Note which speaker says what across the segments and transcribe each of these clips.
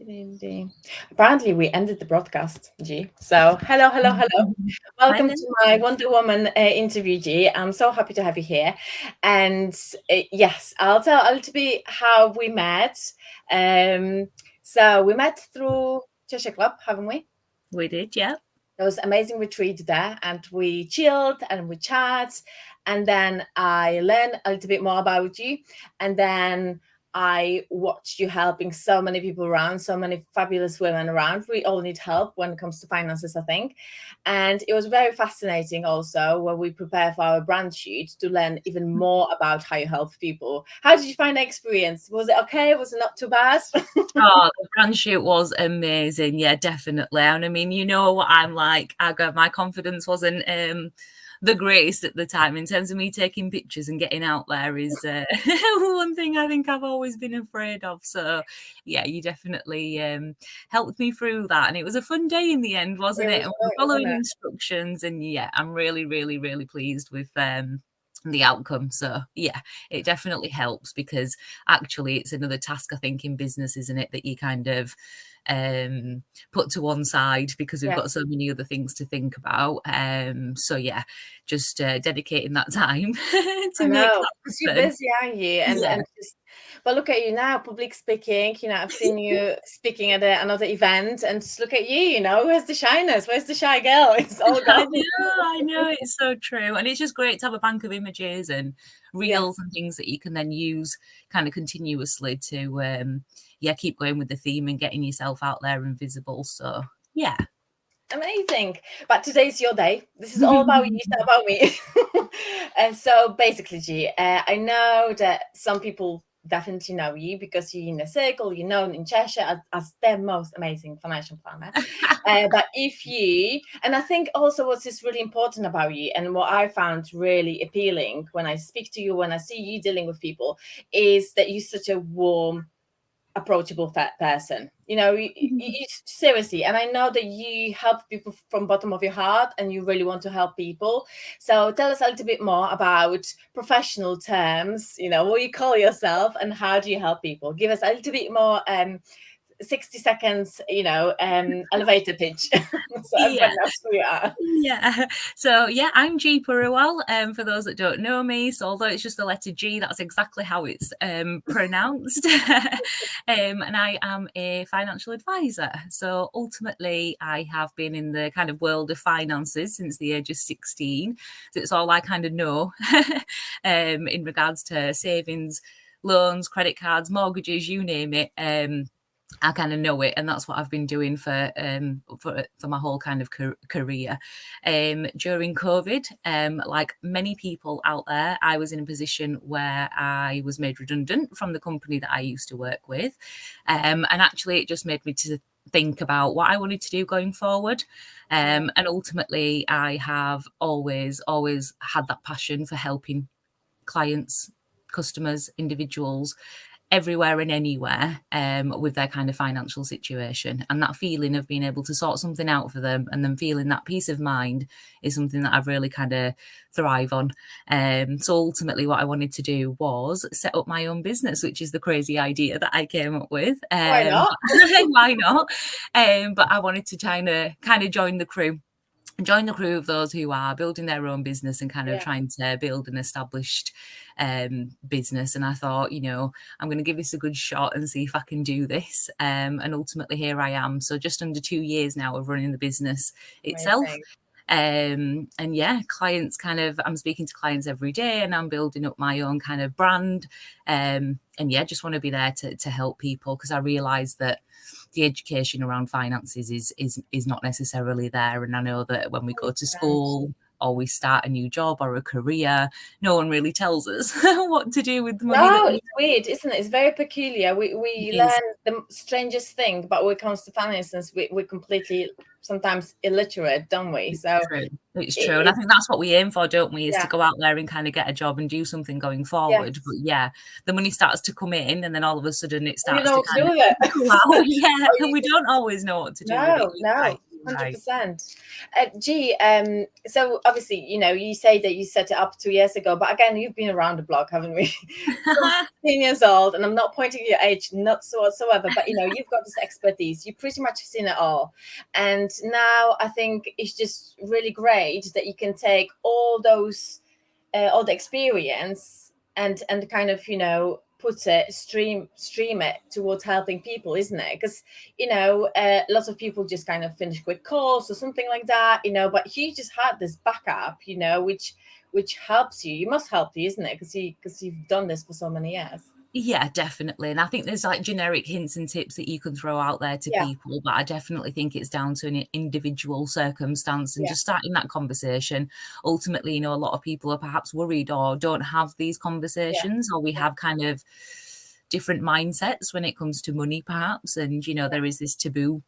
Speaker 1: Indeed. Apparently, we ended the broadcast, G. So, hello, hello, hello.
Speaker 2: Hi
Speaker 1: Welcome
Speaker 2: there.
Speaker 1: to my Wonder Woman interview, G. I'm so happy to have you here. And yes, I'll tell a little bit how we met. Um, so, we met through Cheshire Club, haven't we?
Speaker 2: We did, yeah.
Speaker 1: There was amazing retreat there, and we chilled and we chat, and then I learned a little bit more about you, and then I watched you helping so many people around, so many fabulous women around. We all need help when it comes to finances, I think. And it was very fascinating also when we prepare for our brand shoot to learn even more about how you help people. How did you find the experience? Was it okay? Was it not too bad?
Speaker 2: Oh, the brand shoot was amazing. Yeah, definitely. And I mean, you know what I'm like. My confidence wasn't the greatest at the time in terms of me taking pictures and getting out there is one thing I think I've always been afraid of. So yeah, you definitely helped me through that. And it was a fun day in the end, wasn't
Speaker 1: It
Speaker 2: it?
Speaker 1: was
Speaker 2: And we
Speaker 1: great,
Speaker 2: were
Speaker 1: wasn't
Speaker 2: following
Speaker 1: it?
Speaker 2: instructions and yeah, I'm really, really, really pleased with the outcome. So yeah, it definitely helps because actually it's another task I think in business, isn't it, that you kind of put to one side because we've
Speaker 1: Yeah.
Speaker 2: got so many other things to think about. So yeah, just dedicating that time
Speaker 1: I
Speaker 2: to make
Speaker 1: know,
Speaker 2: that
Speaker 1: because you're
Speaker 2: happen.
Speaker 1: busy, aren't you? And
Speaker 2: Yeah.
Speaker 1: and just, but look at you now, public speaking. I've seen you speaking at another event, and just look at you. Where's the shyness? Where's the shy girl? It's all gone.
Speaker 2: I know, it's so true. And it's just great to have a bank of images and
Speaker 1: Yeah,
Speaker 2: reels and things that you can then use kind of continuously to yeah, keep going with the theme and getting yourself out there and visible. So yeah.
Speaker 1: amazing. But today's your day. This is all about you, it's not about me. And so basically, G, I know that some people definitely know you because you're in a circle, you're known in Cheshire as the most amazing financial planner. But if you, and I think also what's is really important about you, and what I found really appealing when I speak to you, when I see you dealing with people, is that you're such a warm, approachable person. Seriously, and I know that you help people from bottom of your heart, and you really want to help people. So tell us a little bit more about professional terms. What you call yourself, and how do you help people? Give us a little bit more 60 seconds, elevator pitch, so
Speaker 2: Yeah.
Speaker 1: everybody knows who you are.
Speaker 2: Yeah. So yeah, I'm Gee Purewal. For those that don't know me, so although it's just the letter G, that's exactly how it's pronounced. And I am a financial advisor. So ultimately, I have been in the kind of world of finances since the age of 16. So it's all I kind of know in regards to savings, loans, credit cards, mortgages, you name it. I kind of know it, and that's what I've been doing for my whole kind of career. During COVID, like many people out there, I was in a position where I was made redundant from the company that I used to work with, and actually, it just made me to think about what I wanted to do going forward. And ultimately, I have always had that passion for helping clients, customers, individuals everywhere and anywhere with their kind of financial situation, and that feeling of being able to sort something out for them and then feeling that peace of mind is something that I've really kind of thrive on. So ultimately what I wanted to do was set up my own business, which is the crazy idea that I came up with.
Speaker 1: Why not?
Speaker 2: Why not? But I wanted to kind of join the crew of those who are building their own business and kind of
Speaker 1: Yeah.
Speaker 2: trying to build an established business. And I thought, I'm going to give this a good shot and see if I can do this. And ultimately, here I am. So just under 2 years now of running the business itself.
Speaker 1: Amazing.
Speaker 2: And yeah, I'm speaking to clients every day, and I'm building up my own kind of brand. And yeah, just want to be there to help people, because I realize that the education around finances is not necessarily there. And I know that when we go to
Speaker 1: 100%.
Speaker 2: school or we start a new job or a career, no one really tells us what to do with the money that
Speaker 1: No,
Speaker 2: we
Speaker 1: it's weird, isn't it? It's very peculiar. We
Speaker 2: is.
Speaker 1: learn the strangest thing, but when it comes to finances, we're completely sometimes illiterate, don't we?
Speaker 2: It's
Speaker 1: So
Speaker 2: true. It's true. And I
Speaker 1: it's
Speaker 2: think that's what we aim for, don't we? Is to
Speaker 1: yeah,
Speaker 2: go out there and kind of get a job and do something going forward. But
Speaker 1: yes.
Speaker 2: yeah, the money starts to come in, and then all of a sudden it
Speaker 1: You
Speaker 2: starts
Speaker 1: know
Speaker 2: to
Speaker 1: what to do
Speaker 2: kind of
Speaker 1: with it.
Speaker 2: go out. Yeah.
Speaker 1: Or
Speaker 2: And
Speaker 1: you
Speaker 2: we
Speaker 1: just
Speaker 2: don't always know what to do with it.
Speaker 1: no,
Speaker 2: You're
Speaker 1: no.
Speaker 2: right. Right.
Speaker 1: 100%. Gee, so obviously, you say that you set it up 2 years ago, but again, you've been around the block, haven't we? From 15 years old, and I'm not pointing your age, not so whatsoever, but you've got this expertise. You pretty much have seen it all. And now I think it's just really great that you can take all all the experience and kind of put it stream it towards helping people, isn't it? Because lots of people just kind of finish quick course or something like that, but you just had this backup, which helps you. You must help you, isn't it? Because you've done this for so many years.
Speaker 2: Yeah, definitely. And I think there's like generic hints and tips that you can throw out there to
Speaker 1: Yeah.
Speaker 2: people, but I definitely think it's down to an individual circumstance and
Speaker 1: Yeah.
Speaker 2: just starting that conversation. Ultimately, a lot of people are perhaps worried or don't have these conversations, or we have kind of different mindsets when it comes to money, perhaps. And, there is this taboo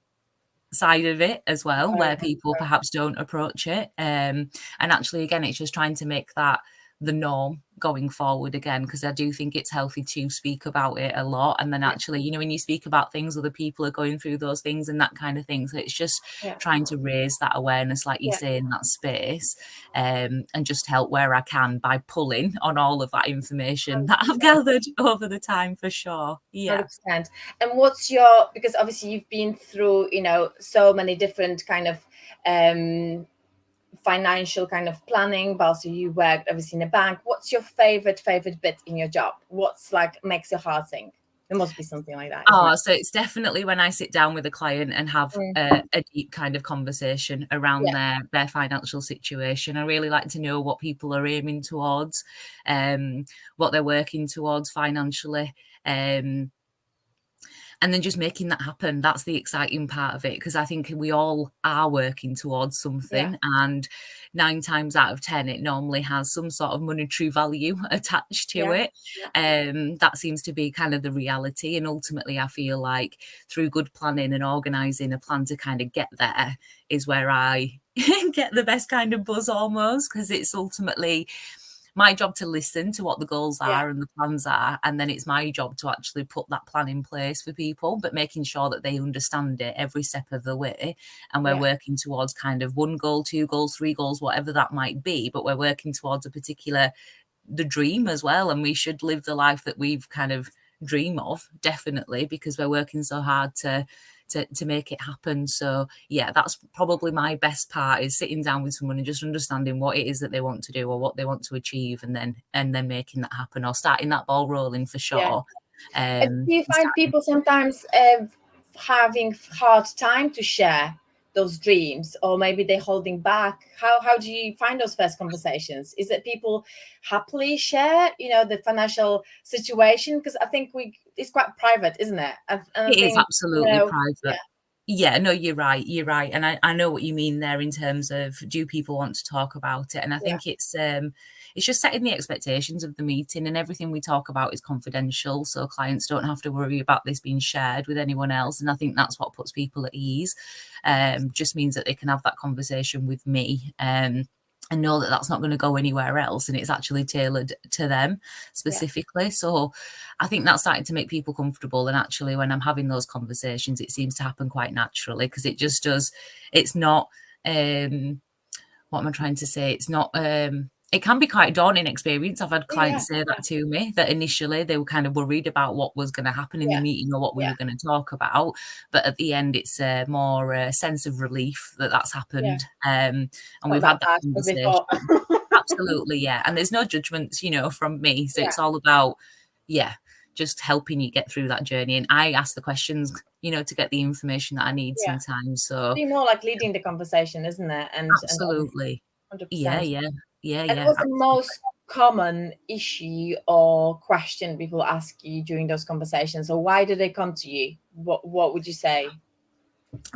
Speaker 2: side of it as well,
Speaker 1: Very
Speaker 2: where
Speaker 1: much
Speaker 2: people
Speaker 1: so.
Speaker 2: perhaps don't approach it. And actually, again, it's just trying to make that the norm going forward again, because I do think it's healthy to speak about it a lot. And then actually, when you speak about things, other people are going through those things and that kind of thing. So it's just
Speaker 1: Yeah.
Speaker 2: trying to raise that awareness, like you
Speaker 1: Yeah.
Speaker 2: say, in that space, and just help where I can by pulling on all of that information that I've gathered over the time, for sure. Yeah.
Speaker 1: 100%. And because obviously you've been through, so many different kind of financial kind of planning, but also you worked obviously in a bank. What's your favorite bit in your job? What's like makes your heart sing? There must be something like that, isn't it?
Speaker 2: So it's definitely when I sit down with a client and have a deep kind of conversation around their financial situation. I really like to know what people are aiming towards, what they're working towards financially, and then just making that happen. That's the exciting part of it, because I think we all are working towards something, and 9 times out of 10 it normally has some sort of monetary value attached to it. That seems to be kind of the reality, and ultimately I feel like through good planning and organizing a plan to kind of get there is where I get the best kind of buzz, almost, because it's ultimately my job to listen to what the goals are and the plans are, and then it's my job to actually put that plan in place for people, but making sure that they understand it every step of the way, and we're working towards kind of 1 goal, 2 goals, 3 goals, whatever that might be, but we're working towards the dream as well, and we should live the life that we've kind of dream of, definitely, because we're working so hard to make it happen. So yeah, that's probably my best part, is sitting down with someone and just understanding what it is that they want to do or what they want to achieve, and then making that happen, or starting that ball rolling, for sure.
Speaker 1: Do you find people sometimes having hard time to share those dreams, or maybe they're holding back? How do you find those first conversations? Is it people happily share the financial situation? Because I think it's quite private, isn't it? And I
Speaker 2: It is
Speaker 1: think
Speaker 2: absolutely private.
Speaker 1: yeah.
Speaker 2: Yeah, no, you're right, and I know what you mean there in terms of, do people want to talk about it? And I think it's just setting the expectations of the meeting, and everything we talk about is confidential, so clients don't have to worry about this being shared with anyone else, and I think that's what puts people at ease. Just means that they can have that conversation with me, and know that that's not going to go anywhere else, and it's actually tailored to them specifically. So I think that's starting to make people comfortable, and actually when I'm having those conversations, it seems to happen quite naturally, because it just does. It's not what am I trying to say? It's not it can be quite a daunting experience. I've had clients say that to me, that initially they were kind of worried about what was going to happen in the meeting or what we were going to talk about. But at the end, it's more a sense of relief that that's happened. And we've had that conversation. Absolutely, yeah. And there's no judgments, from me. So it's all about, just helping you get through that journey. And I ask the questions, to get the information that I need sometimes. So
Speaker 1: be more like leading the conversation, isn't it? And
Speaker 2: absolutely.
Speaker 1: 100%.
Speaker 2: Yeah.
Speaker 1: What's the most common issue or question people ask you during those conversations, or why do they come to you? What would you say?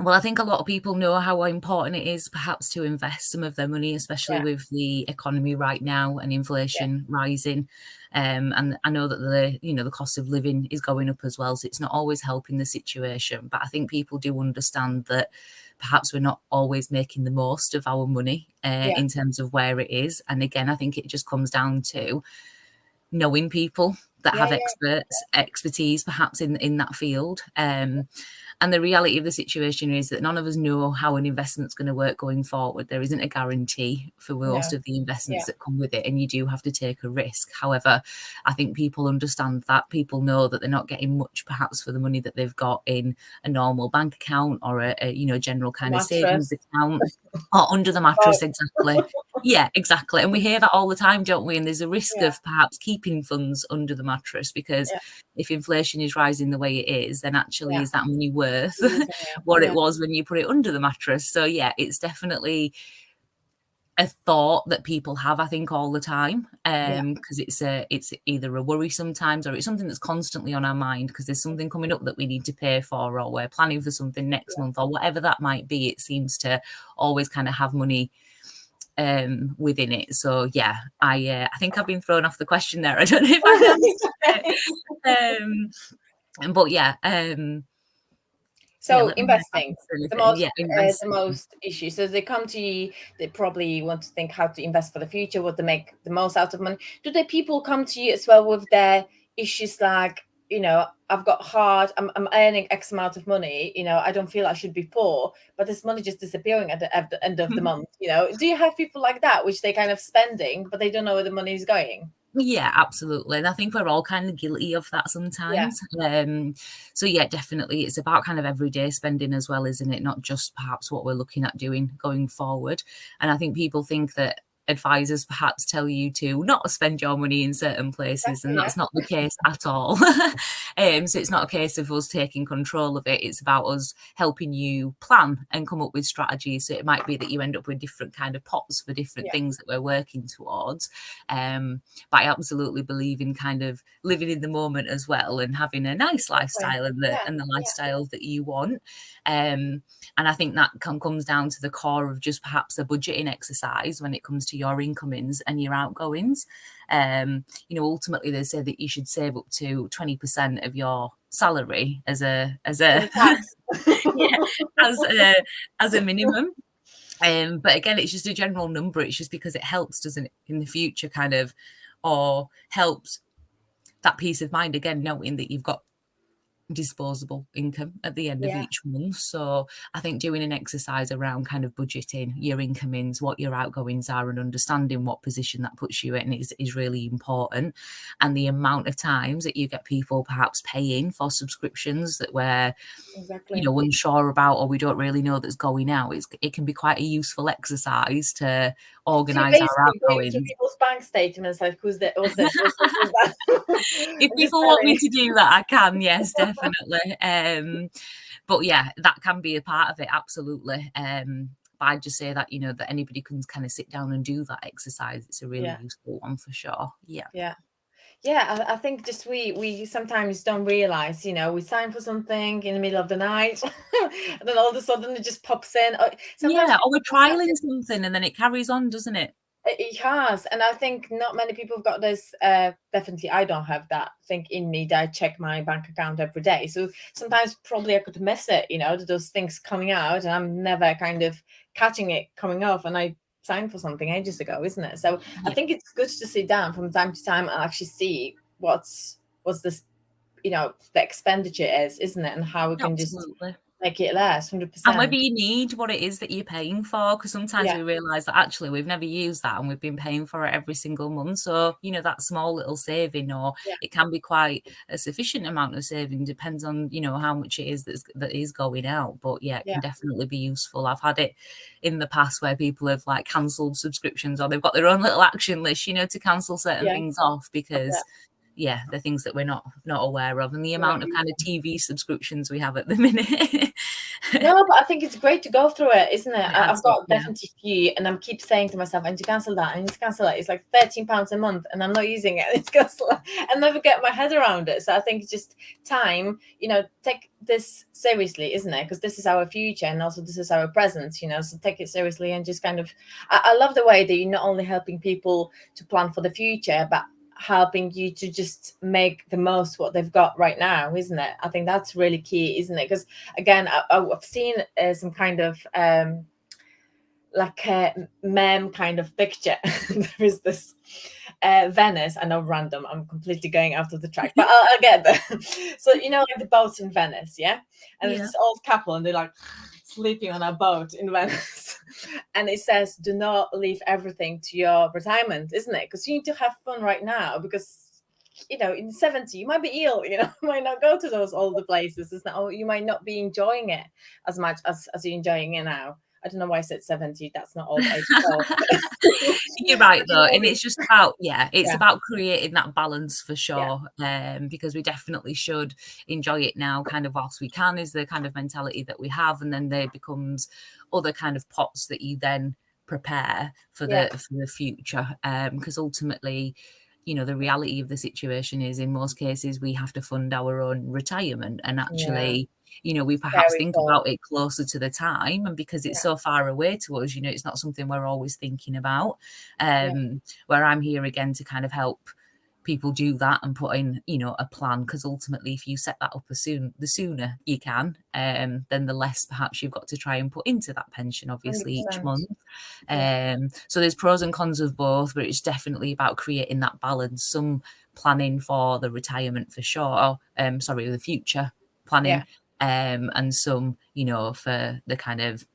Speaker 2: Well, I think a lot of people know how important it is perhaps to invest some of their money, especially with the economy right now and inflation rising. And I know that the cost of living is going up as well, so it's not always helping the situation. But I think people do understand that perhaps we're not always making the most of our money in terms of where it is. And again, I think it just comes down to knowing people that
Speaker 1: Yeah,
Speaker 2: have
Speaker 1: yeah,
Speaker 2: expertise perhaps in that field. And the reality of the situation is that none of us know how an investment's going to work going forward. There isn't a guarantee for most
Speaker 1: no,
Speaker 2: of the investments
Speaker 1: yeah,
Speaker 2: that come with it, and you do have to take a risk. However, I think people understand that. People know that they're not getting much perhaps for the money that they've got in a normal bank account or a general
Speaker 1: a
Speaker 2: kind of savings
Speaker 1: mattress.
Speaker 2: account or under the mattress.
Speaker 1: Oh,
Speaker 2: Exactly. Yeah, exactly. And we hear that all the time, don't we? And there's a risk
Speaker 1: yeah,
Speaker 2: of perhaps keeping funds under the mattress, because
Speaker 1: yeah,
Speaker 2: if inflation is rising the way it is, then actually
Speaker 1: yeah.
Speaker 2: is that money worth
Speaker 1: Losing it.
Speaker 2: what it
Speaker 1: Yeah,
Speaker 2: was when you put it under the mattress? So yeah, it's definitely a thought that people have, I think, all the time,
Speaker 1: yeah,
Speaker 2: because it's either a worry sometimes, or it's something that's constantly on our mind because there's something coming up that we need to pay for, or we're planning for something next
Speaker 1: yeah.
Speaker 2: month, or whatever that might be. It seems to always kind of have money within it. So yeah, I think I've been thrown off the question there. I don't know if I've answered it. But yeah,
Speaker 1: So
Speaker 2: let me know if I've
Speaker 1: investing,
Speaker 2: missed anything. Yeah,
Speaker 1: the
Speaker 2: investing.
Speaker 1: most issue. So they come to you, they probably want to think how to invest for the future, what to make the most out of money. Do the people come to you as well with their issues like, I've got hard, I'm earning X amount of money, I don't feel I should be poor, but this money just disappearing at the end of the month, Do you have people like that, which they kind of spending, but they don't know where the money is going?
Speaker 2: Yeah, absolutely. And I think we're all kind of guilty of that
Speaker 1: Yeah,
Speaker 2: sometimes. So yeah, definitely it's about kind of everyday spending as well, isn't it? Not just perhaps what we're looking at doing going forward. And I think people think that advisors perhaps tell you to not spend your money in certain places, and
Speaker 1: exactly, yeah.
Speaker 2: that's not the case at all. So it's not a case of us taking control of it. It's about us helping you plan and come up with strategies. So it might be that you end up with different kind of pots for different
Speaker 1: Yeah,
Speaker 2: things that we're working towards. But I absolutely believe in kind of living in the moment as well, and having a nice
Speaker 1: exactly.
Speaker 2: lifestyle, and
Speaker 1: Yeah,
Speaker 2: the
Speaker 1: yeah,
Speaker 2: lifestyle that you want. And I think that comes down to the core of just perhaps a budgeting exercise when it comes to your incomings and your outgoings. Ultimately they say that you should save up to 20% of your salary
Speaker 1: for the tax.
Speaker 2: yeah, as a minimum. But again, it's just a general number. It's just because it helps, doesn't it, in the future, kind of, or helps that peace of mind again, knowing that you've got disposable income at the end of
Speaker 1: Yeah,
Speaker 2: each month. So I think doing an exercise around kind of budgeting your incomings, what your outgoings are, and understanding what position that puts you in is really important. And the amount of times that you get people perhaps paying for subscriptions that we're
Speaker 1: exactly.
Speaker 2: unsure about, or we don't really know that's going out, it can be quite a useful exercise to
Speaker 1: So you're
Speaker 2: organise our
Speaker 1: basically going through
Speaker 2: outgoings.
Speaker 1: people's bank statements, like who's that? What's this? What's this? What's that?
Speaker 2: If
Speaker 1: And just
Speaker 2: people want me
Speaker 1: telling.
Speaker 2: to do that, I can, yes, definitely. But yeah, that can be a part of it, absolutely. But I'd just say that, that anybody can kind of sit down and do that exercise. It's a really
Speaker 1: Yeah,
Speaker 2: useful one for sure. Yeah.
Speaker 1: yeah, yeah. I think just we sometimes don't realize, we sign for something in the middle of the night, and then all of a sudden it just pops in. Sometimes
Speaker 2: Yeah. Or we're
Speaker 1: people don't have
Speaker 2: trialing
Speaker 1: this.
Speaker 2: something and then it carries on, doesn't it?
Speaker 1: It has, and I think not many people have got this. Definitely, I don't have that thing in me that I check my bank account every day. So sometimes probably I could miss it, those things coming out, and I'm never kind of catching it coming off. And I signed for something ages ago, isn't it? So I
Speaker 2: Yeah.
Speaker 1: think it's good to sit down from time to time and actually see what's this, the expenditure is, isn't it, and how we can just
Speaker 2: Absolutely.
Speaker 1: make it less,
Speaker 2: And whether
Speaker 1: 100%.
Speaker 2: you need what it is that you're paying for, because sometimes
Speaker 1: Yeah,
Speaker 2: we realise that actually we've never used that and we've been paying for it every single month. So, that small little saving, or
Speaker 1: yeah,
Speaker 2: it can be quite a sufficient amount of saving, depends on, how much it is that is going out. But yeah, it
Speaker 1: yeah,
Speaker 2: can definitely be useful. I've had it in the past where people have like cancelled subscriptions, or they've got their own little action list, to cancel certain
Speaker 1: yeah,
Speaker 2: things off
Speaker 1: yeah.
Speaker 2: because yeah, the things that we're not aware of, and the
Speaker 1: We're not
Speaker 2: amount of
Speaker 1: used
Speaker 2: kind of
Speaker 1: to.
Speaker 2: TV subscriptions we have at the minute.
Speaker 1: No, but I think it's great to go through it, isn't it?
Speaker 2: It
Speaker 1: I've
Speaker 2: adds up,
Speaker 1: got
Speaker 2: yeah.
Speaker 1: definitely a few, and I keep saying to myself, I need to cancel that. I need to cancel that. It's like £13 a month, and I'm not using it. It's cancel it. I never get my head around it. So I think it's just time, take this seriously, isn't it? Because this is our future, and also this is our present, So take it seriously and just kind of. I love the way that you're not only helping people to plan for the future, but helping you to just make the most what they've got right now, isn't it? I think that's really key, isn't it? Because again, I've seen some kind of like a meme kind of picture. There is this Venice. I know, random. I'm completely going out of the track, but I'll get there. So like the boats in Venice, yeah. And there's this old couple, and they're like sleeping on a boat in Venice, and it says, "Do not leave everything to your retirement," isn't it? Because you need to have fun right now, because in 70 you might be ill, you might not go to those older places. You might not be enjoying it as much as you're enjoying it now. I don't know why I said 70. That's not old age at all.
Speaker 2: You're right though, and it's just about about creating that balance for sure. Because we definitely should enjoy it now, kind of whilst we can, is the kind of mentality that we have, and then there becomes other kind of pots that you then prepare for the future. Because ultimately, the reality of the situation is, in most cases, we have to fund our own retirement, and actually. We perhaps think about it closer to the time, and because it's so far away to us, it's not something we're always thinking about. Where I'm here again to kind of help people do that and put in, a plan, because ultimately, if you set that up the sooner you can, then the less perhaps you've got to try and put into that pension, obviously, 100%. Each month. So there's pros and cons of both, but it's definitely about creating that balance, some planning for the retirement for sure, the future planning. And some, for the kind of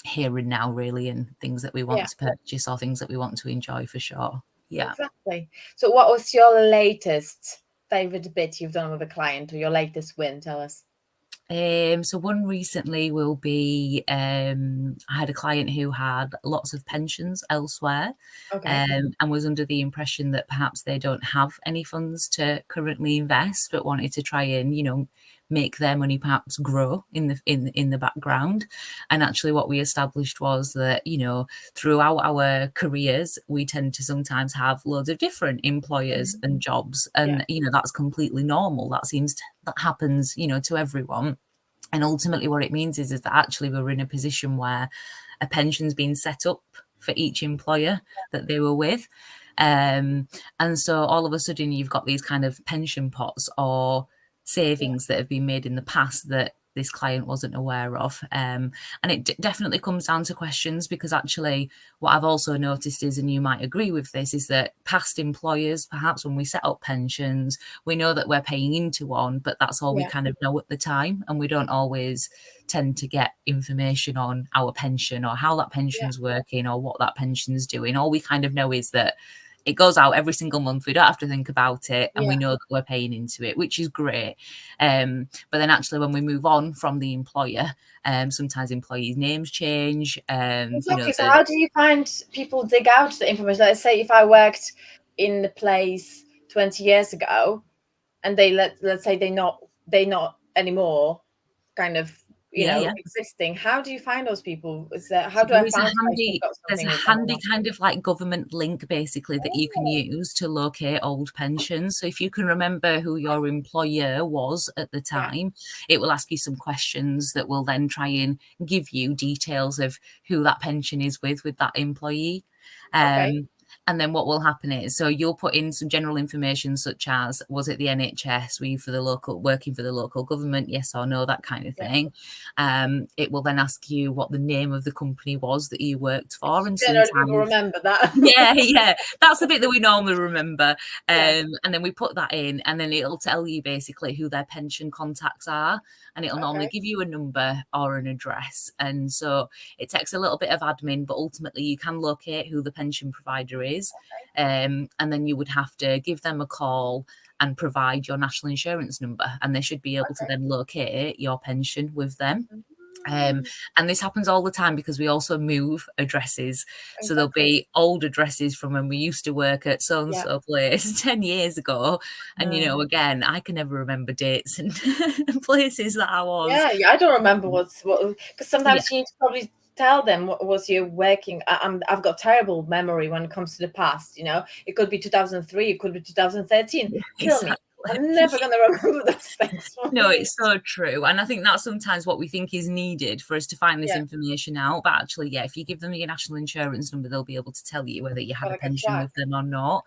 Speaker 2: here and now, really, and things that we want to purchase or things that we want to enjoy for sure. Yeah,
Speaker 1: exactly. So what was your latest favorite bit you've done with a client, or your latest win? Tell us.
Speaker 2: So one recently will be, I had a client who had lots of pensions elsewhere, and was under the impression that perhaps they don't have any funds to currently invest, but wanted to try and, make their money perhaps grow in the background. And actually what we established was that, throughout our careers, we tend to sometimes have loads of different employers and jobs. And, that's completely normal. That happens, to everyone. And ultimately what it means is that actually we're in a position where a pension's been set up for each employer that they were with. And so all of a sudden you've got these kind of pension pots or savings that have been made in the past that this client wasn't aware of. And it definitely comes down to questions, because actually what I've also noticed is, and you might agree with this, is that past employers, perhaps when we set up pensions, we know that we're paying into one, but that's all we kind of know at the time. And we don't always tend to get information on our pension or how that pension's working or what that pension's doing. All we kind of know is that it goes out every single month. We don't have to think about it, and we know that we're paying into it, which is great. But then actually when we move on from the employer, sometimes employees' names change.
Speaker 1: Exactly. So how do you find people dig out the information? Let's say if I worked in the place 20 years ago, and let's say they're not anymore kind of existing. How do you find those people? How do I find
Speaker 2: there's a handy kind of like government link basically that you can use to locate old pensions. So if you can remember who your employer was at the time, it will ask you some questions that will then try and give you details of who that pension is with that employee. And then what will happen is, so you'll put in some general information such as, was it the NHS? Were you working for the local government? Yes or no, that kind of thing. It will then ask you what the name of the company was that you worked for. And
Speaker 1: sometimes people remember that.
Speaker 2: Yeah. That's the bit that we normally remember. And then we put that in, and then it'll tell you basically who their pension contacts are. And it'll normally give you a number or an address. And so it takes a little bit of admin, but ultimately you can locate who the pension provider is. And then you would have to give them a call and provide your national insurance number, and they should be able to then locate your pension with them. And this happens all the time because we also move addresses. So there'll be old addresses from when we used to work at so-and-so place 10 years ago. And, again, I can never remember dates and places that I was.
Speaker 1: Yeah, I don't remember what because sometimes you need to probably tell them what was you working. I've got terrible memory when it comes to the past. It could be 2003, it could be 2013. Kill me. I'm never going to remember those things.
Speaker 2: No, it's so true. And I think that's sometimes what we think is needed for us to find this
Speaker 1: Yeah,
Speaker 2: information out. But actually, yeah, if you give them your national insurance number, they'll be able to tell you whether you had a
Speaker 1: gotta get
Speaker 2: pension
Speaker 1: track.
Speaker 2: with them or not.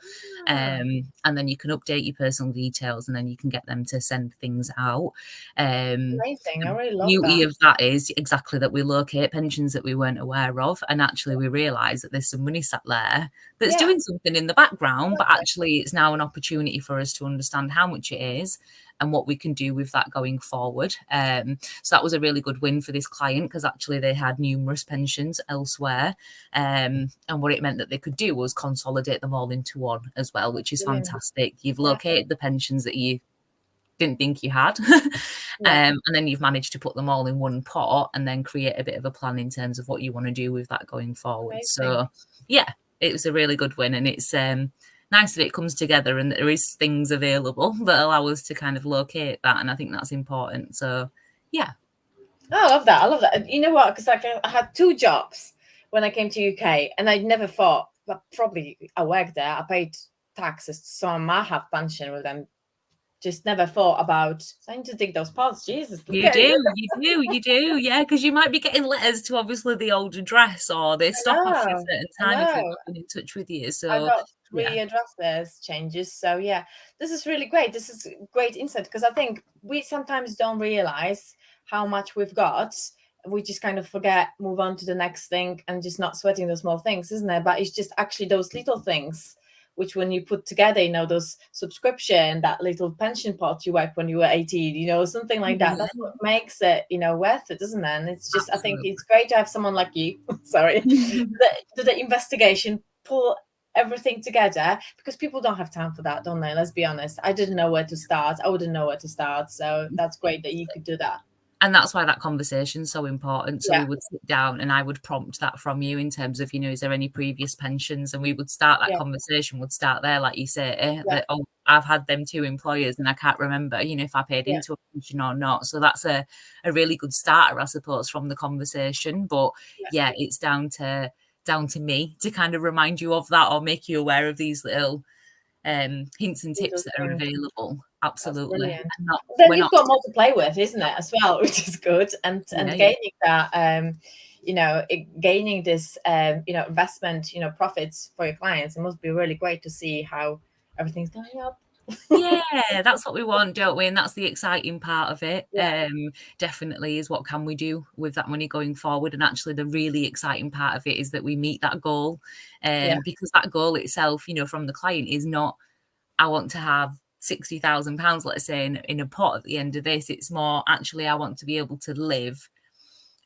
Speaker 1: Ah,
Speaker 2: And then you can update your personal details and then you can get them to send things out.
Speaker 1: amazing. I
Speaker 2: The
Speaker 1: really love
Speaker 2: beauty
Speaker 1: that.
Speaker 2: of that is exactly that we locate pensions that we weren't aware of. And actually, we realise that there's some money sat there that's
Speaker 1: Yeah,
Speaker 2: doing something in the background, but
Speaker 1: exactly.
Speaker 2: actually, it's now an opportunity for us to understand how much it is and what we can do with that going forward. So that was a really good win for this client because actually they had numerous pensions elsewhere. And what it meant that they could do was consolidate them all into one as well, which is
Speaker 1: Brilliant.
Speaker 2: fantastic. You've
Speaker 1: Perfect.
Speaker 2: located the pensions that you didn't think you had.
Speaker 1: Yeah,
Speaker 2: And then you've managed to put them all in one pot and then create a bit of a plan in terms of what you want to do with that going forward.
Speaker 1: amazing.
Speaker 2: So yeah, it was a really good win. And it's nice that it comes together and that there is things available that allow us to kind of locate that. And I think that's important. So yeah.
Speaker 1: Oh, I love that. I love that. You know what? Because like I had 2 jobs when I came to UK, and I never thought, but probably I worked there. I paid taxes, so I might have pension with them. Just never thought about. So I need to dig those pots. Jesus, look
Speaker 2: You
Speaker 1: at it.
Speaker 2: do, you do, yeah, because you might be getting letters to obviously the old address or they
Speaker 1: I
Speaker 2: stop after a
Speaker 1: know.
Speaker 2: certain
Speaker 1: I
Speaker 2: time if they've
Speaker 1: know.
Speaker 2: not been in touch with you.
Speaker 1: I
Speaker 2: So
Speaker 1: got
Speaker 2: yeah,
Speaker 1: 3 addresses changes. So yeah, this is really great. This is great insight because I think we sometimes don't realize how much we've got. We just kind of forget, move on to the next thing, and just not sweating the small things, isn't it? But it's just actually those little things, which when you put together, those subscription, that little pension pot you worked when you were 18, something like that.
Speaker 2: yeah,
Speaker 1: That's what makes it, worth it, isn't it? And it's just, I think
Speaker 2: absolutely.
Speaker 1: it's great to have someone like you, sorry, do the investigation, pull everything together because people don't have time for that, don't they? Let's be honest. I didn't know where to start. I wouldn't know where to start. So that's great that you could do that.
Speaker 2: And that's why that conversation's so important. So we
Speaker 1: Yeah,
Speaker 2: would sit down and I would prompt that from you in terms of, is there any previous pensions? And we would start that
Speaker 1: yeah,
Speaker 2: conversation, would start there, like you say,
Speaker 1: yeah,
Speaker 2: that, oh, I've had them 2 employers and I can't remember, if I paid
Speaker 1: yeah,
Speaker 2: into a pension or not. So that's a really good starter, I suppose, from the conversation. But
Speaker 1: yeah.
Speaker 2: yeah, it's down to me to kind of remind you of that or make you aware of these little hints and tips
Speaker 1: Little
Speaker 2: that are
Speaker 1: things.
Speaker 2: available.
Speaker 1: That's
Speaker 2: Absolutely.
Speaker 1: brilliant.
Speaker 2: And
Speaker 1: Then
Speaker 2: we're
Speaker 1: you've
Speaker 2: not
Speaker 1: got more to play with, isn't it, as well, which is good. And
Speaker 2: yeah, yeah.
Speaker 1: gaining that, gaining this, investment, profits for your clients. It must be really great to see how everything's going up.
Speaker 2: Yeah, that's what we want, don't we? And that's the exciting part of it.
Speaker 1: Yeah,
Speaker 2: Definitely is what can we do with that money going forward. And actually the really exciting part of it is that we meet that goal.
Speaker 1: yeah,
Speaker 2: Because that goal itself, from the client is not, I want to have £60,000, let's say, in a pot at the end of this. It's more actually I want to be able to live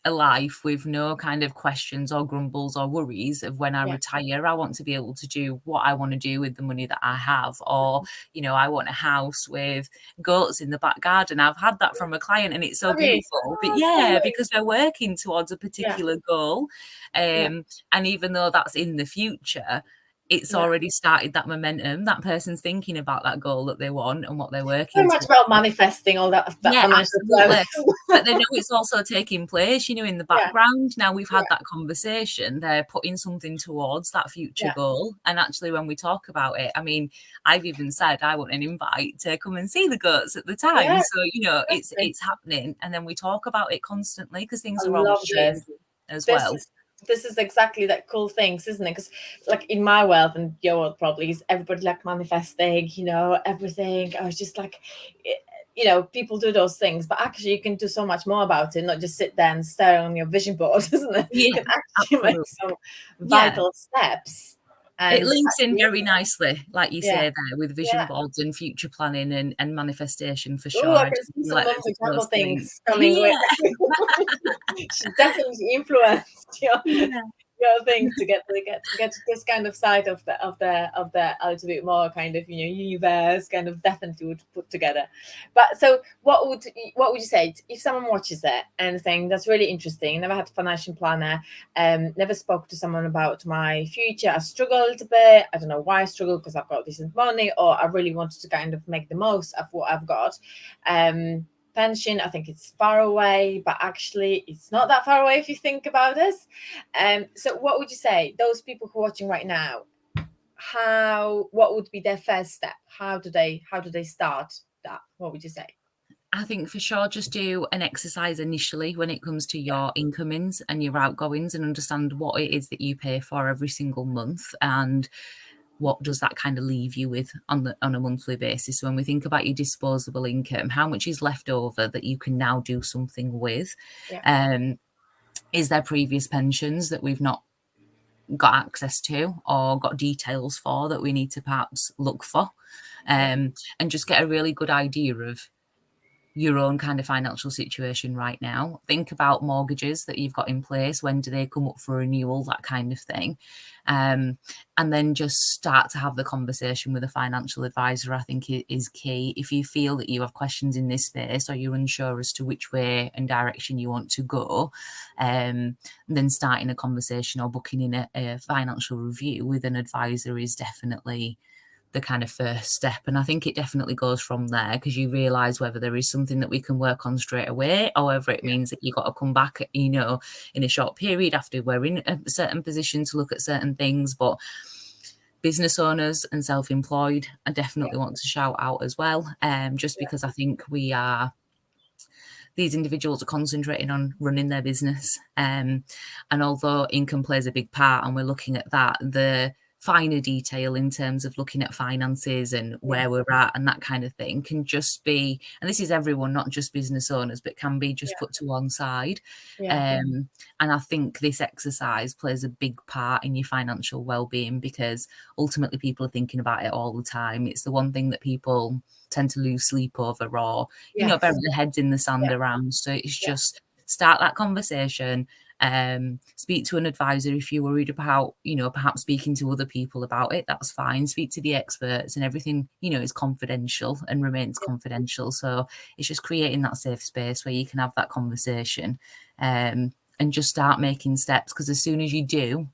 Speaker 2: a life with no kind of questions or grumbles or worries of when I
Speaker 1: yeah.
Speaker 2: retire. I want to be able to do what I want to do with the money that I have. Or, I want a house with goats in the back garden. I've had that from a client and it's so
Speaker 1: Have you?
Speaker 2: beautiful. But
Speaker 1: Oh, that's
Speaker 2: yeah,
Speaker 1: lovely.
Speaker 2: because we're working towards a
Speaker 1: Yeah,
Speaker 2: particular goal.
Speaker 1: yeah,
Speaker 2: And even though that's in the future, it's
Speaker 1: yeah.
Speaker 2: already started that momentum. That person's thinking about that goal that they want and what they're
Speaker 1: So
Speaker 2: working
Speaker 1: much
Speaker 2: towards.
Speaker 1: about manifesting all that
Speaker 2: Yeah,
Speaker 1: financial plan.
Speaker 2: absolutely. But they know it's also taking place, in the
Speaker 1: Yeah,
Speaker 2: background. Now we've
Speaker 1: yeah,
Speaker 2: had that conversation, they're putting something towards that future
Speaker 1: yeah,
Speaker 2: goal. And actually, when we talk about it, I mean, I've even said I want an invite to come and see the goats at the time.
Speaker 1: yeah.
Speaker 2: So,
Speaker 1: Exactly.
Speaker 2: it's happening. And then we talk about it constantly because
Speaker 1: I
Speaker 2: things are always
Speaker 1: love this.
Speaker 2: changing as
Speaker 1: This
Speaker 2: well.
Speaker 1: is this is exactly that cool things, isn't it? Because like in my world and your world probably is everybody like manifesting, everything. I was just like, eh, people do those things, but actually you can do so much more about it, not just sit there and stare on your vision board, isn't it? You
Speaker 2: Yeah,
Speaker 1: can actually make
Speaker 2: absolutely.
Speaker 1: some
Speaker 2: Yeah.
Speaker 1: vital steps
Speaker 2: It
Speaker 1: and
Speaker 2: links in
Speaker 1: actually,
Speaker 2: very nicely, like you
Speaker 1: yeah,
Speaker 2: say there, with vision
Speaker 1: yeah.
Speaker 2: boards and future planning and manifestation for
Speaker 1: Oh,
Speaker 2: sure.
Speaker 1: I
Speaker 2: I
Speaker 1: can
Speaker 2: do
Speaker 1: see
Speaker 2: feel
Speaker 1: some
Speaker 2: like there's
Speaker 1: mummy
Speaker 2: a close
Speaker 1: jumble
Speaker 2: link.
Speaker 1: things coming with.
Speaker 2: Yeah,
Speaker 1: She definitely influenced
Speaker 2: yeah.
Speaker 1: your thing to get to this kind of side of the a little bit more kind of universe kind of definitely would put together. But so what would you say if someone watches it and saying that's really interesting, never had a financial planner, never spoke to someone about my future, I struggled a bit, I don't know why I struggled because I've got decent money, or I really wanted to kind of make the most of what I've got. Pension, I think it's far away, but actually it's not that far away if you think about this. So what would you say those people who are watching right now, what would be their first step? How do they start that? What would you say?
Speaker 2: I think for sure, just do an exercise initially when it comes to
Speaker 1: Yeah,
Speaker 2: your incomings and your outgoings, and understand what it is that you pay for every single month, and what does that kind of leave you with on a monthly basis. So when we think about your disposable income, how much is left over that you can now do something with?
Speaker 1: yeah,
Speaker 2: Um, is there previous pensions that we've not got access to or got details for that we need to perhaps look for?
Speaker 1: yeah,
Speaker 2: And just get a really good idea of your own kind of financial situation right now. Think about mortgages that you've got in place. When do they come up for renewal? That kind of thing. And then just start to have the conversation with a financial advisor, I think is key. If you feel that you have questions in this space or you're unsure as to which way and direction you want to go, then starting a conversation or booking in a financial review with an advisor is definitely the kind of first step. And I think it definitely goes from there, because you realize whether there is something that we can work on straight away, or whether it means that you've got to come back, in a short period after we're in a certain position to look at certain things. But business owners and self-employed, I definitely want to shout out as well, just because I think these individuals are concentrating on running their business. And although income plays a big part, and we're looking at that, the finer detail in terms of looking at finances and
Speaker 1: yeah,
Speaker 2: where we're at and that kind of thing can just be, and this is everyone, not just business owners, but can be just put to one side.
Speaker 1: yeah,
Speaker 2: And I think this exercise plays a big part in your financial well-being, because ultimately people are thinking about it all the time. It's the one thing that people tend to lose sleep over, or
Speaker 1: yes,
Speaker 2: bury their heads in the sand
Speaker 1: yeah,
Speaker 2: around. So it's
Speaker 1: yeah,
Speaker 2: just start that conversation. Speak to an advisor if you're worried about, perhaps speaking to other people about it. That's fine. Speak to the experts, and everything, is confidential and remains confidential. So it's just creating that safe space where you can have that conversation, and just start making steps. Because as soon as you do,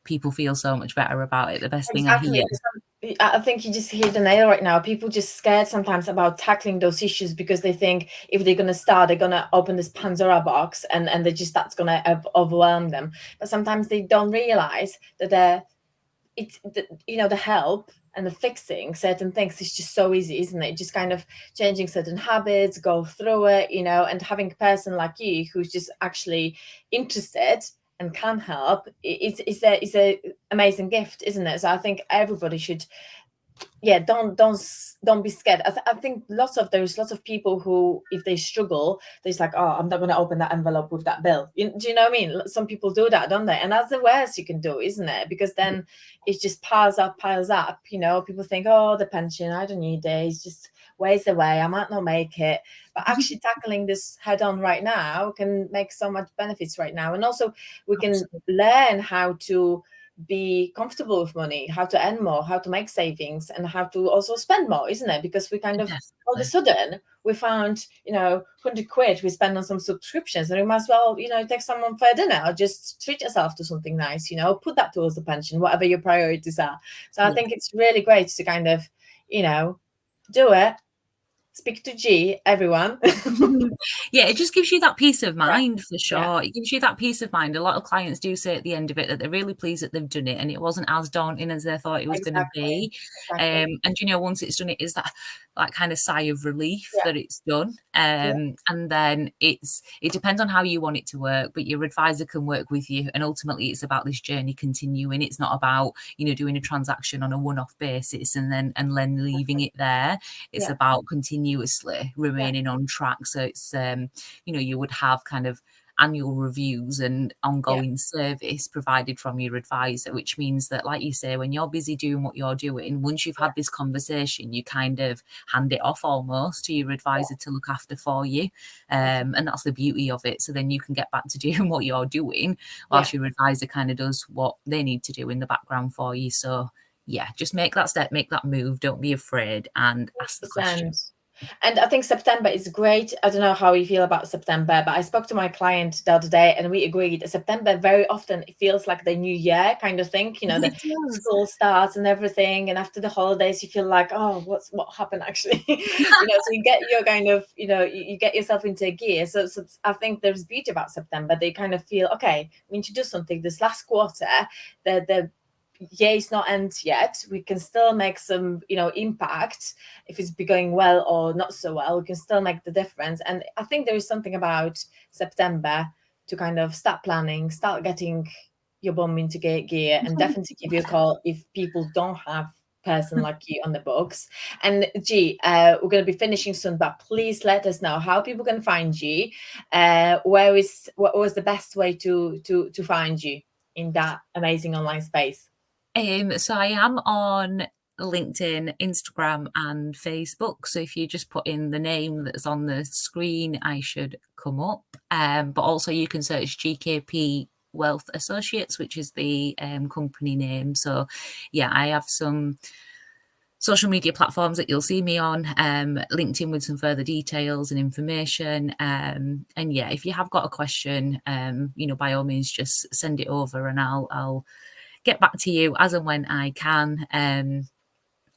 Speaker 2: people feel so much better about it. The best thing I hear.
Speaker 1: exactly. I think you just hit the nail right now. People just scared sometimes about tackling those issues because they think if they're going to start, they're going to open this Pandora box, and they just that's going to overwhelm them. But sometimes they don't realize that the help and the fixing certain things is just so easy, isn't it? Just kind of changing certain habits, go through it, and having a person like you who's just actually interested and can help is a amazing gift, isn't it? So I think everybody should, yeah, don't be scared. I think there's lots of people who, if they struggle, they're just like, oh, I'm not going to open that envelope with that bill. Do you know what I mean? Some people do that, don't they? And that's the worst you can do, isn't it? Because then it just piles up. People think, oh, the pension, I don't need it, it's just ways away, I might not make it. But actually tackling this head on right now can make so much benefits right now. And also we can learn how to be comfortable with money, how to earn more, how to make savings, and how to also spend more, isn't it? Because we kind of all of a sudden we found 100 quid we spend on some subscriptions, and we might as well take someone for dinner, or just treat yourself to something nice, put that towards the pension, whatever your priorities are. So I think it's really great to kind of do it. Speak to G, everyone.
Speaker 2: Yeah, it just gives you that peace of
Speaker 1: Yeah,
Speaker 2: mind for
Speaker 1: yeah,
Speaker 2: sure. It gives you that peace of mind. A lot of clients do say at the end of it that they're really pleased that they've done it, and it wasn't as daunting as they thought it was going to
Speaker 1: exactly,
Speaker 2: be.
Speaker 1: exactly.
Speaker 2: And once it's done, it is that kind of sigh of relief
Speaker 1: Yeah,
Speaker 2: that it's done.
Speaker 1: yeah,
Speaker 2: And then it depends on how you want it to work, but your advisor can work with you. And ultimately, it's about this journey continuing. It's not about doing a transaction on a one-off basis and then leaving it there. It's
Speaker 1: yeah,
Speaker 2: about continuously
Speaker 1: yeah,
Speaker 2: remaining on track. So it's you would have kind of annual reviews and
Speaker 1: yeah,
Speaker 2: ongoing service provided from your advisor, which means that, like you say, when you're busy doing what you're doing, once you've
Speaker 1: yeah,
Speaker 2: had this conversation, you kind of hand it off almost to your advisor to look after for you. And that's the beauty of it. So then you can get back to doing what you're doing
Speaker 1: yeah.
Speaker 2: whilst your advisor kind of does what they need to do in the background for you. So yeah, just make that step, make that move. Don't be afraid, and ask the question.
Speaker 1: 100%. And I think September is great. I don't know how you feel about September, but I spoke to my client the other day and we agreed September very often it feels like the new year kind of thing. The
Speaker 2: It does.
Speaker 1: school starts and everything, and after the holidays you feel like, oh, what happened actually? So you get your kind of, you get yourself into a gear. So I think there's beauty about September. They kind of feel, okay, we need to do something this last quarter. The yeah, it's not end yet. We can still make some, impact. If it's be going well or not so well, we can still make the difference. And I think there is something about September to kind of start planning, start getting your bum into gear, and definitely give you a call if people don't have person like you on the books. And Gee, we're going to be finishing soon, but please let us know how people can find you. What was the best way to find you in that amazing online space?
Speaker 2: So I am on LinkedIn, Instagram, and Facebook. So if you just put in the name that's on the screen, I should come up. But also you can search GKP Wealth Associates, which is the company name. So yeah, I have some social media platforms that you'll see me on, LinkedIn with some further details and information. And yeah, if you have got a question, by all means, just send it over and I'll get back to you as and when I can.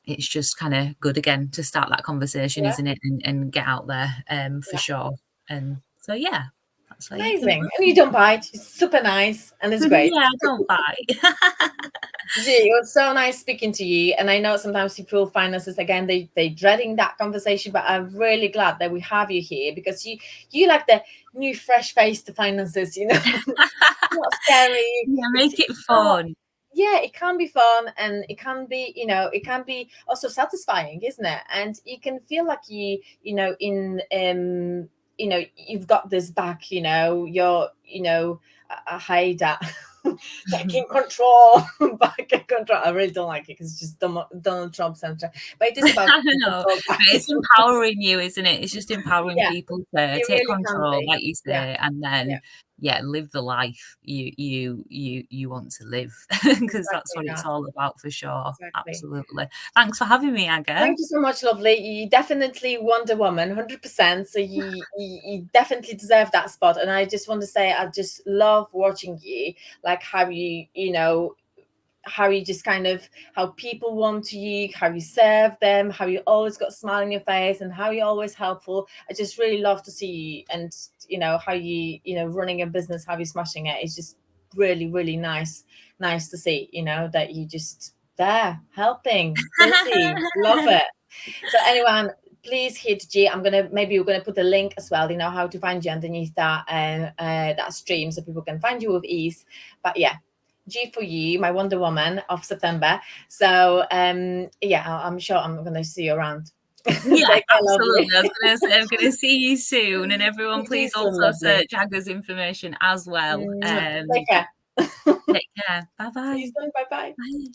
Speaker 2: It's just kind of good again to start that conversation,
Speaker 1: Yeah,
Speaker 2: isn't it? And get out there for
Speaker 1: yeah.
Speaker 2: sure. And so yeah, that's where you can
Speaker 1: Amazing. And you
Speaker 2: find
Speaker 1: don't bite. It's super nice and it's
Speaker 2: me.
Speaker 1: great.
Speaker 2: Yeah, don't bite.
Speaker 1: Gee, it was so nice speaking to you. And I know sometimes people find us again, they dreading that conversation, but I'm really glad that we have you here because you like the new fresh face to finances, not scary.
Speaker 2: Yeah,
Speaker 1: It's
Speaker 2: make it
Speaker 1: not,
Speaker 2: fun.
Speaker 1: yeah, it can be fun and it can be, it can be also satisfying, isn't it? And you can feel like you've got this back, I hate that. Taking control, back in control. I really don't like it because it's just Donald Trump center. But it is about
Speaker 2: I
Speaker 1: taking
Speaker 2: know,
Speaker 1: control
Speaker 2: but
Speaker 1: back.
Speaker 2: it's empowering you, isn't it? It's just empowering
Speaker 1: Yeah,
Speaker 2: people to
Speaker 1: it
Speaker 2: take
Speaker 1: really can
Speaker 2: control,
Speaker 1: be.
Speaker 2: like you
Speaker 1: Yeah,
Speaker 2: say, and
Speaker 1: yeah,
Speaker 2: then live the life you want to live because that's
Speaker 1: exactly
Speaker 2: what it's
Speaker 1: that.
Speaker 2: all about for sure.
Speaker 1: Exactly.
Speaker 2: Absolutely. Thanks for having me, Aga.
Speaker 1: Thank you so much, lovely. You definitely Wonder Woman, 100%. So you definitely deserve that spot. And I just want to say, I just love watching you, like how how you just kind of how people want you, how you serve them, how you always got a smile on your face, and how you're always helpful. I just really love to see you, and how running a business, how you're smashing it. It's just really, really nice to see. That you just there helping, busy, love it. So anyone, please hit G. Maybe we're gonna put a link as well. How to find you underneath that stream, so people can find you with ease. But yeah, G for you, my Wonder Woman of September. So yeah, I'm sure I'm gonna see you around.
Speaker 2: Yeah,
Speaker 1: Take care,
Speaker 2: absolutely.
Speaker 1: lovely.
Speaker 2: I was going to say, I'm going to see you soon. And everyone,
Speaker 1: See you
Speaker 2: please
Speaker 1: soon,
Speaker 2: also
Speaker 1: lovely.
Speaker 2: search Aga's information as well.
Speaker 1: Take care.
Speaker 2: Take care. Bye-bye.
Speaker 1: See you soon. Bye bye.
Speaker 2: Bye.